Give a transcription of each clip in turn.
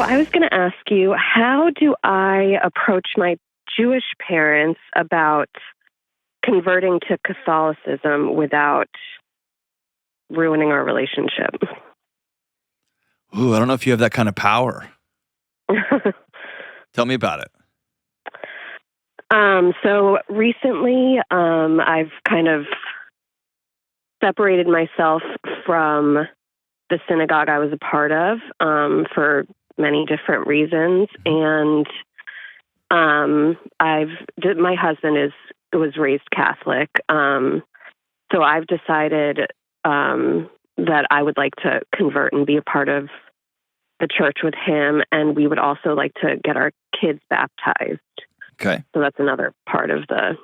I was going to ask you, how do I approach my Jewish parents about converting to Catholicism without ruining our relationship? Ooh, I don't know if you have that kind of power. Tell me about it. So recently, I've kind of separated myself from the synagogue I was a part of for many different reasons, and my husband was raised Catholic, so I've decided that I would like to convert and be a part of the church with him, and we would also like to get our kids baptized. Okay. So that's another part of the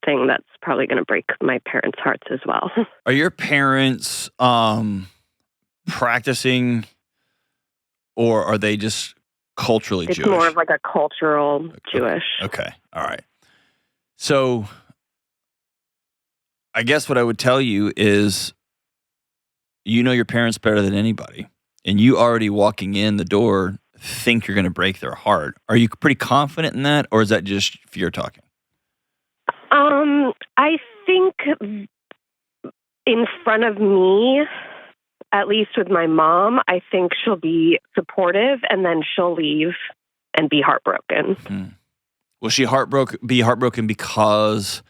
thing that's probably going to break my parents' hearts as well. Are your parents practicing, or are they just culturally It's Jewish? more of like a cultural Jewish. Okay. All right. So I guess what I would tell you is, you know your parents better than anybody, and you already walking in the door think you're going to break their heart. Are you pretty confident in that, or is that just fear talking? I think in front of me, at least with my mom, I think she'll be supportive, and then she'll leave and be heartbroken. Hmm. Will she be heartbroken because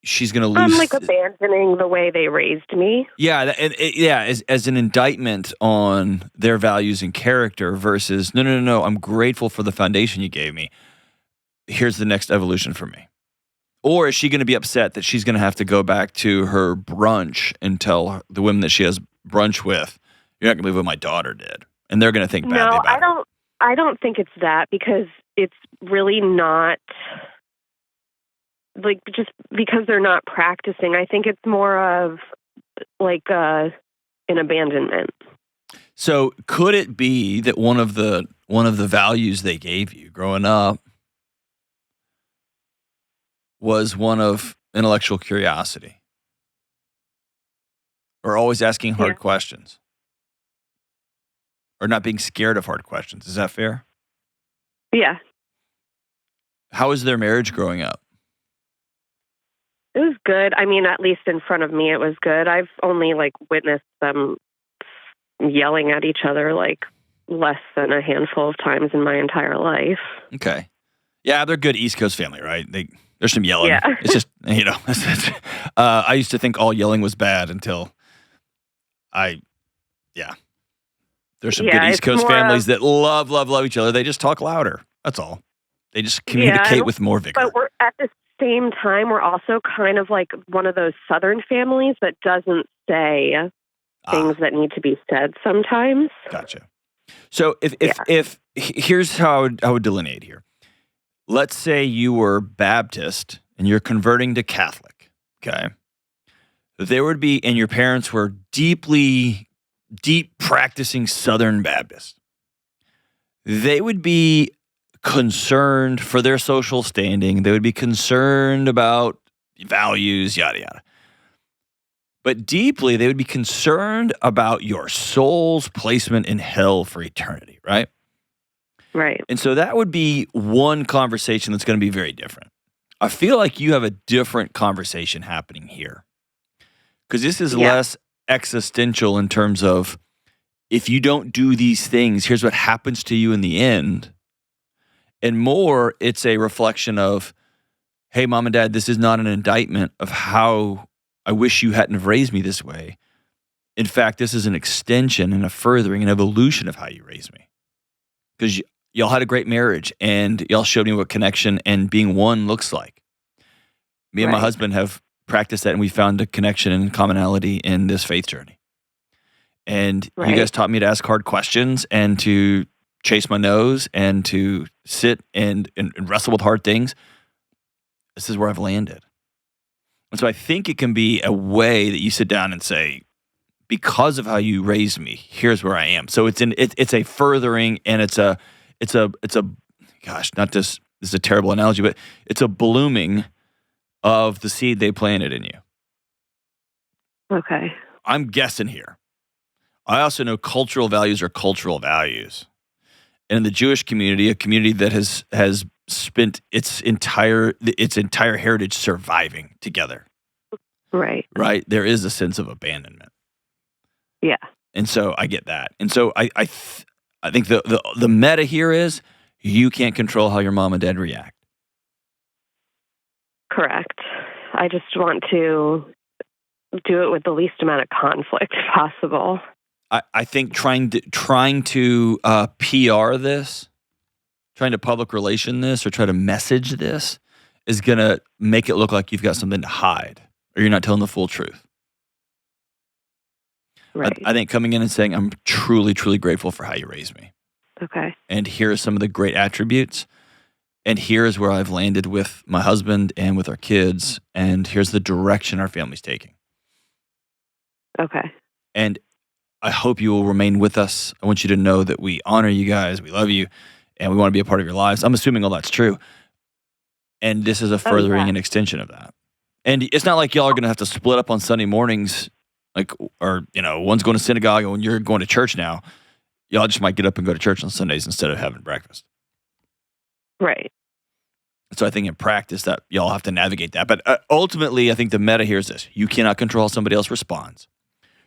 she's going to lose? I'm like abandoning the way they raised me. Yeah, as an indictment on their values and character versus no. I'm grateful for the foundation you gave me. Here's the next evolution for me. Or is she going to be upset that she's going to have to go back to her brunch and tell the women that she has brunch with, "You're not going to believe what my daughter did," and they're going to think badly about it? I don't think it's that, because it's really not like just because they're not practicing. I think it's more of like an abandonment. So could it be that one of the values they gave you growing up was one of intellectual curiosity, or always asking hard questions, or not being scared of hard questions? Is that fair? Yeah. How was their marriage growing up? It was good. I mean, at least in front of me, it was good. I've only witnessed them yelling at each other less than a handful of times in my entire life. Okay. Yeah, they're a good East Coast family, right? There's some yelling. Yeah. It's just, I used to think all yelling was bad until there's some good East Coast families that love each other. They just talk louder. That's all. They just communicate with more vigor. But we're at the same time, we're also kind of like one of those Southern families that doesn't say things that need to be said sometimes. Gotcha. So if here's how I would delineate here. Let's say you were Baptist and you're converting to Catholic, okay? There would be, and your parents were deep practicing Southern Baptists. They would be concerned for their social standing. They would be concerned about values, yada, yada. But deeply, they would be concerned about your soul's placement in hell for eternity, right? Right. And so that would be one conversation that's going to be very different. I feel like you have a different conversation happening here, because this is less existential in terms of, if you don't do these things, here's what happens to you in the end. And more, it's a reflection of, hey, mom and dad, this is not an indictment of how I wish you hadn't have raised me this way. In fact, this is an extension and a furthering, an evolution of how you raised me. Because y'all had a great marriage, and y'all showed me what connection and being one looks like. Me and my husband have practiced that, and we found a connection and commonality in this faith journey. And you guys taught me to ask hard questions and to chase my nose and to sit and wrestle with hard things. This is where I've landed. And so I think it can be a way that you sit down and say, because of how you raised me, here's where I am. So it's a furthering, and it's a gosh, not this is a terrible analogy, but it's a blooming of the seed they planted in you. Okay. I'm guessing here. I also know cultural values are cultural values. And in the Jewish community, a community that has spent its entire heritage surviving together. Right. Right? There is a sense of abandonment. Yeah. And so I get that. And so I think the meta here is you can't control how your mom and dad react. Correct. I just want to do it with the least amount of conflict possible. I think trying to PR this, trying to public relation this or try to message this is going to make it look like you've got something to hide or you're not telling the full truth. Right. I think coming in and saying, I'm truly, truly grateful for how you raised me. Okay. And here are some of the great attributes. And here's where I've landed with my husband and with our kids. And here's the direction our family's taking. Okay. And I hope you will remain with us. I want you to know that we honor you guys, we love you, and we want to be a part of your lives. I'm assuming all that's true. And this is a furthering and extension of that. And it's not like y'all are going to have to split up on Sunday mornings, or one's going to synagogue and you're going to church now. Y'all just might get up and go to church on Sundays instead of having breakfast. Right. So I think in practice that y'all have to navigate that. But ultimately, I think the meta here is this. You cannot control how somebody else responds.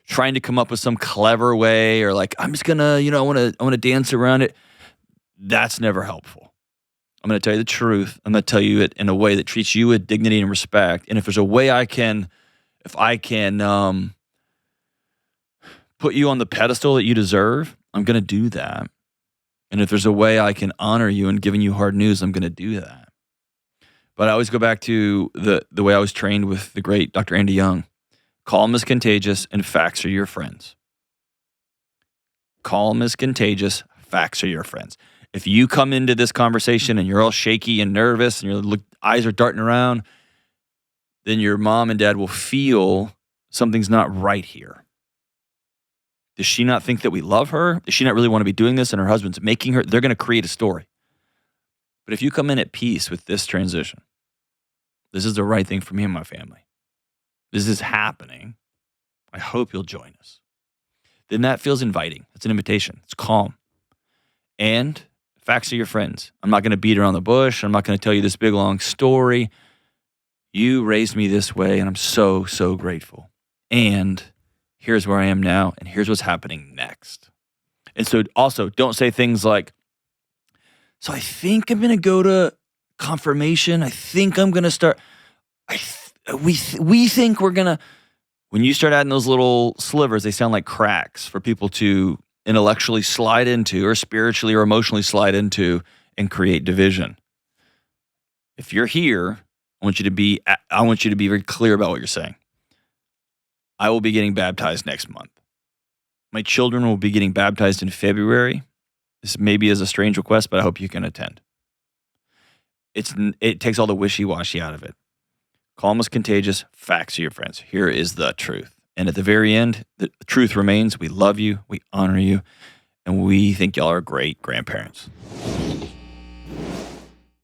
Trying to come up with some clever way or I'm just going to, I want to dance around it. That's never helpful. I'm going to tell you the truth. I'm going to tell you it in a way that treats you with dignity and respect. And if there's a way if I can put you on the pedestal that you deserve, I'm going to do that. And if there's a way I can honor you in giving you hard news, I'm going to do that. But I always go back to the way I was trained with the great Dr. Andy Young. Calm is contagious and facts are your friends. Calm is contagious, facts are your friends. If you come into this conversation and you're all shaky and nervous and your eyes are darting around, then your mom and dad will feel something's not right here. Does she not think that we love her? Does she not really want to be doing this and her husband's making her? They're going to create a story. But if you come in at peace with this transition, this is the right thing for me and my family. This is happening. I hope you'll join us. Then that feels inviting. It's an invitation. It's calm. And facts are your friends. I'm not going to beat around the bush. I'm not going to tell you this big, long story. You raised me this way, and I'm so, so grateful. And here's where I am now, and here's what's happening next. And so also, don't say things like, so I think I'm going to go to confirmation. I think I'm going to start. We think we're going to. When you start adding those little slivers, they sound like cracks for people to intellectually slide into or spiritually or emotionally slide into and create division. If you're here, I want you to be very clear about what you're saying. I will be getting baptized next month. My children will be getting baptized in February. This maybe is a strange request, but I hope you can attend. It takes all the wishy-washy out of it. Calm is contagious. Facts are your friends. Here is the truth. And at the very end, the truth remains. We love you. We honor you. And we think y'all are great grandparents.